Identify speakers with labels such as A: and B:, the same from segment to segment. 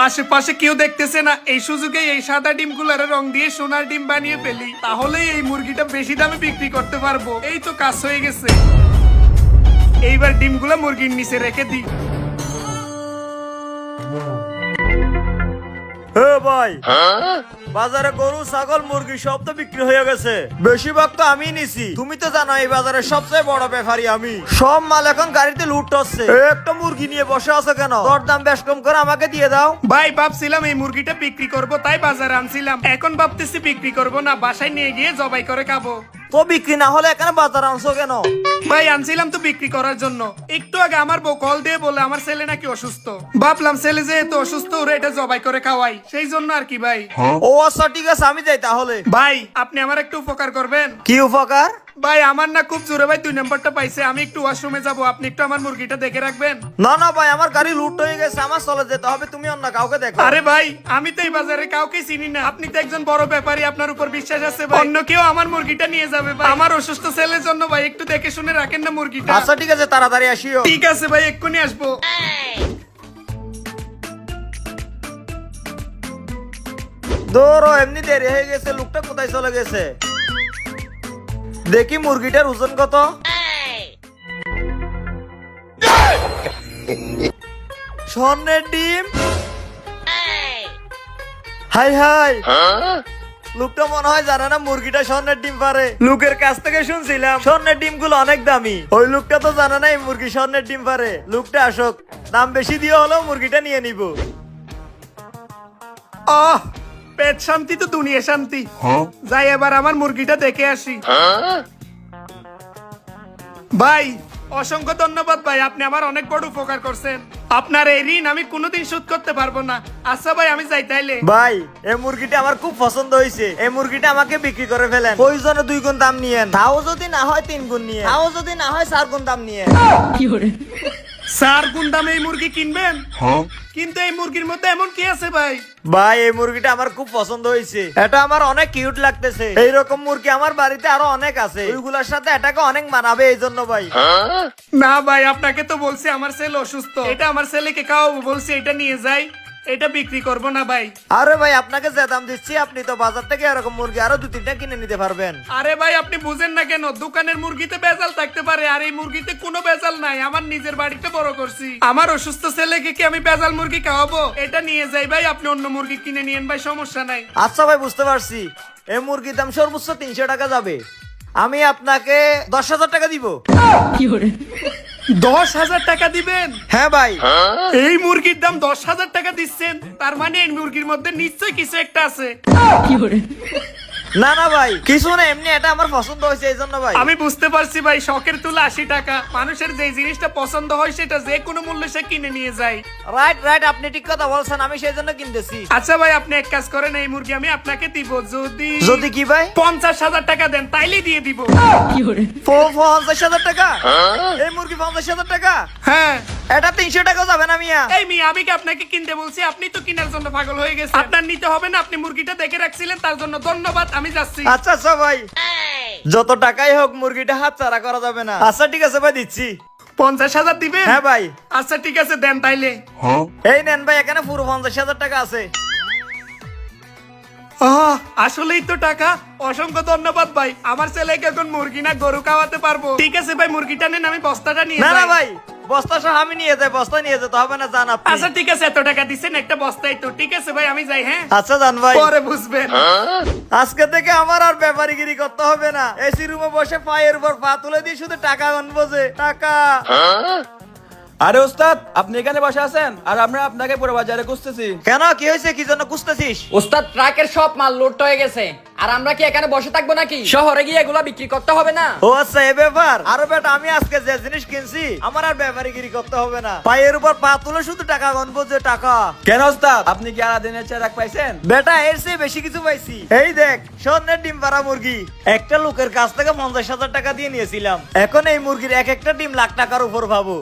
A: আশেপাশে কেউ দেখতেছে না, এই সুযোগে এই সাদা ডিমগুলোর রং দিয়ে সোনার ডিম বানিয়ে ফেলি, তাহলেই এই মুরগিটা বেশি দামে বিক্রি করতে পারবো। এই তো কাজ হয়ে গেছে। এইবার ডিমগুলো মুরগির নিচে রেখে দিই।
B: ভাই, বাজারে গরু ছাগল মুরগি সব তো বিক্রি হয়ে গেছে, বেশিরভাগ তো আমি নিছি। তুমি তো জানো এই বাজারের সবচেয়ে বড় ব্যাপারী আমি। সব মাল এখন গাড়িতে লুট হচ্ছে। একটা মুরগি নিয়ে বসে আছো কেন? দর দাম বেশ কম করে আমাকে দিয়ে দাও।
A: ভাই ভাবছিলাম এই মুরগিটা বিক্রি করব, তাই বাজারে আনছিলাম। এখন ভাবতেছি বিক্রি করব না, বাসায় নিয়ে গিয়ে জবাই করে খাবো।
B: তো বিক্রি না হলে এখানে বাজার আনছো কেন?
A: ভাই আনছিলাম তো বিক্রি করার জন্য। একটু আগে আমার বউ কল দিয়ে বলে আমার ছেলে নাকি অসুস্থ। ভাবলাম ছেলে যেহেতু অসুস্থ, ওরা এটা জবাই করে খাওয়াই, সেই জন্য আর কি ভাই।
B: ও আচ্ছা, ঠিক আছে, আমি যাই তাহলে।
A: ভাই আপনি আমার একটু উপকার করবেন।
B: কি উপকার?
A: ভাই আমার না খুব জোরে ভাই 2 নম্বরটা পাইছে, আমি একটু ওয়াশরুমে যাব, আপনি একটু আমার মুরগিটা দেখে রাখবেন।
B: না না ভাই, আমার গাড়ি লুট হয়ে গেছে, আমার চলে যেতে হবে, তুমি অন্য কাউকে দেখো।
A: আরে ভাই আমি তো এই বাজারে কাউকে চিনি না, আপনি তো একজন বড় ব্যাপারী, আপনার উপর বিশ্বাস আছে ভাই। অন্য কেউ আমার মুরগিটা নিয়ে যাবে ভাই, আমার অসুস্থ ছেলের জন্য ভাই একটু দেখে শুনে রাখেন না মুরগিটা।
B: আচ্ছা ঠিক আছে, তাড়াতাড়ি আসিও।
A: ঠিক আছে ভাই, এক্ষুনি আসবো।
B: দৌড়ো, এমনি দেরি হয়ে গেছে, লোকটা কোথায় চলে গেছে? দেখি মুরগিটার ওজন কত। স্বর্ণের ডিম। হাই হাই, লোকটা মনে হয় জানে না মুরগিটা স্বর্ণের ডিম পারে। লোকের কাছ থেকে শুনছিলাম স্বর্ণের ডিম গুলো অনেক দামি। ওই লোকটা তো জানে না এই মুরগি স্বর্ণের ডিম পারে। লোকটা আসুক, দাম বেশি দিয়ে হলেও মুরগিটা নিয়ে নিব।
A: আহ, পেট শান্তি তো দুনিয়া শান্তি। যাই এবার আমার মুরগিটা দেখে আসি। ভাই অসংখ্য ধন্যবাদ ভাই, আপনি আমার অনেক বড় উপকার করছেন। আপনার এই ঋণ আমি কোনোদিন শোধ করতে পারবো না। আচ্ছা ভাই আমি যাই তাইলে।
B: ভাই এই মুরগিটা আমার খুব পছন্দ হয়েছে, এই মুরগিটা আমাকে বিক্রি করে ফেলেন। প্রয়োজনে 2 গুণ দাম নিয়েন, তাও যদি না হয় 3 গুণ নিয়ে, তাও যদি না হয় 4 গুণ দাম নিয়ে।
A: 4 গুণ দামে এই মুরগি কিনবেন? কিন্তু এই মুরগির মধ্যে এমন কি আছে ভাই?
B: ভাই এই মুরগিটা আমার খুব পছন্দ হয়েছে, এটা আমার অনেক কিউট লাগতেছে। এইরকম মুরগি আমার বাড়িতে আরো অনেক আছে, ওইগুলোর সাথে এটাকে অনেক মানাবে, এই জন্য ভাই।
A: না ভাই আপনাকে তো বলছি আমার ছেলে অসুস্থ, এটা আমার ছেলেকে খাওয়াবো বলছি, এটা নিয়ে যাই, এটা বিক্রি করব না ভাই।
B: আরে ভাই আপনাকে যে দাম দিচ্ছি, আপনি তো বাজার থেকে এরকম মুরগি আরো 2-3টা কিনে নিতে পারবেন।
A: আরে ভাই আপনি বুঝেন না কেন? দোকানের মুরগিতে ভেজাল থাকতে পারে, আর এই মুরগিতে কোনো ভেজাল নাই। আমার নিজের বাড়িতে বড় করছি, আমার অসুস্থ ছেলেকে কি আমি ভেজাল মুরগি খাওয়াবো? এটা নিয়ে যাই ভাই, আপনি অন্য মুরগি কিনে নিয়েন ভাই, সমস্যা নাই।
B: আচ্ছা ভাই, বুঝতে পারছি। এই মুরগির দাম সর্বোচ্চ 300 টাকা যাবে, আমি আপনাকে 10,000 টাকা দিব।
A: 10,000 টাকা দিবেন?
B: হ্যাঁ ভাই।
A: এই মুরগির দাম 10,000 টাকা দিচ্ছেন, তার মানে এই মুরগির মধ্যে নিশ্চয়ই কিছু একটা আছে।
B: না না ভাই, কিছু না, এমনি এটা আমার পছন্দ হয়েছে, এই জন্য ভাই।
A: আমি বুঝতে পারছি ভাই, শখের তুলা 80 টাকা। মানুষের যে জিনিসটা পছন্দ হয় সেটা যে কোনো মূল্যে সে কিনে নিয়ে যায়।
B: রাইট রাইট, আপনি ঠিক কথা বলছেন, আমি সেই জন্য কিনতেছি।
A: আচ্ছা ভাই আপনি এক কাজ করেন, এই মুরগি আমি আপনাকে দিব, যদি
B: যদি কি ভাই?
A: 50,000 টাকা দেন তাইলে দিয়ে দিব।
B: 50,000 টাকা? এই মুরগি 50,000 টাকা?
A: হ্যাঁ।
B: এটা 300 টাকা যাবে না মিয়া?
A: এই মিয়া, আমি কি আপনাকে কিনতে বলছি? আপনি তো কেনার জন্য পাগল হয়ে গেছেন। আপনার নিতে হবে না, আপনি মুরগিটা দেখে রাখছিলেন, তার জন্য ধন্যবাদ, আমি যাচ্ছি।
B: আচ্ছা আচ্ছা ভাই, যত টাকাই হোক মুরগিটা হাতছাড়া করা যাবে না। আচ্ছা ঠিক আছে ভাই, দিচ্ছি।
A: 50,000 দিবেন?
B: হ্যাঁ ভাই।
A: আচ্ছা ঠিক আছে, দেন তাইলে।
B: এই নেন ভাই, এখানে পুরো 50,000 টাকা আছে।
A: আসলেই তো টাকা। অসংখ্য ধন্যবাদ ভাই, আমার ছেলেকে এখন মুরগি না গরু খাওয়াতে পারবো। ঠিক আছে ভাই, মুরগিটা নেন, আমি বস্তাটা নিয়ে
B: না না
A: যাই।
B: ভাই, বস্তা সহ আমি নিয়ে যাই, বস্তা নিয়ে যেতে হবে না, জান আপনি।
A: আচ্ছা ঠিক আছে, এত টাকা দিচ্ছেন একটা বস্তায় তো। ঠিক আছে ভাই, আমি যাই। হ্যাঁ
B: আচ্ছা জান ভাই,
A: পরে বুঝবেন।
B: আজকে থেকে আমার আর ব্যাপারীগিরি করতে হবে না। এসি রুমে বসে পায়ের উপর পা তুলে দিয়ে শুধু টাকা গণবো, যে টাকা।
C: আরে ওস্তাদ, আপনি এখানে বসে আছেন আর আমরা আপনাকে পুরো বাজারে খুঁজতেছি।
B: কেন, কি হয়েছে? কি জন্য খুঁজতেছিস?
D: ওস্তাদ ট্রাকের সব মাল লোড হয়ে গেছে, আর আমরা কি এখানে বসে থাকবো নাকি? শহরে গিয়ে এগুলা বিক্রি করতে হবে না?
B: ও আচ্ছা, এ ব্যাপার। আরে বেটা, আমি আজকে যে জিনিস কিনছি আমার আর ব্যাপারীগিরি করতে হবে না। পায়ের উপর পা তুলে শুধু টাকা গণবো, যে টাকা।
C: কেন ওস্তাদ, আপনি কি আলাদিনের চেরাক পাইছেন?
B: বেটা, এর চেয়ে বেশি কিছু পাইছি। এই দেখ, স্বর্ণের ডিম পাড়া মুরগি। একটা লোকের কাছ থেকে 50,000 টাকা দিয়ে নিয়েছিলাম, এখন এই মুরগির এক একটা ডিম লাখ টাকার উপর ভাবো।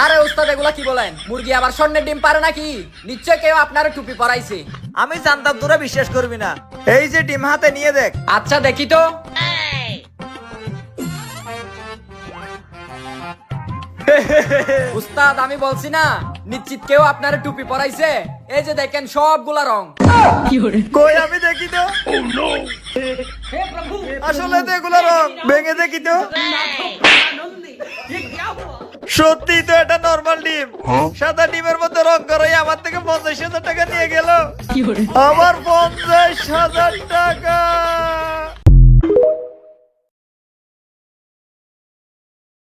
D: আরে ওস্তাদ এগুলা কি বলেন? মুরগি আবার স্বর্ণের ডিম পারে নাকি? নিশ্চয় কেউ আপনার টুপি পরাইছে।
B: আমি জানতাম তোরা বিশ্বাস করবি না। এই যে ডিম হাতে নিয়ে দেখ।
D: আচ্ছা দেখি তো। উস্তাদ আমি বলছি না, নিশ্চিত কেউ আপনার টুপি পরাইছে? এই যে দেখেন সবগুলা রং।
B: কই আমি দেখি তো। আসলে তো এগুলো রং, ভেঙে দেখি তো। সত্যি তো এটা নরমাল ডিম। সাদা ডিমের মধ্যে রং করাই আমার থেকে 50,000 টাকা নিয়ে গেল। আমার 50,000 টাকা।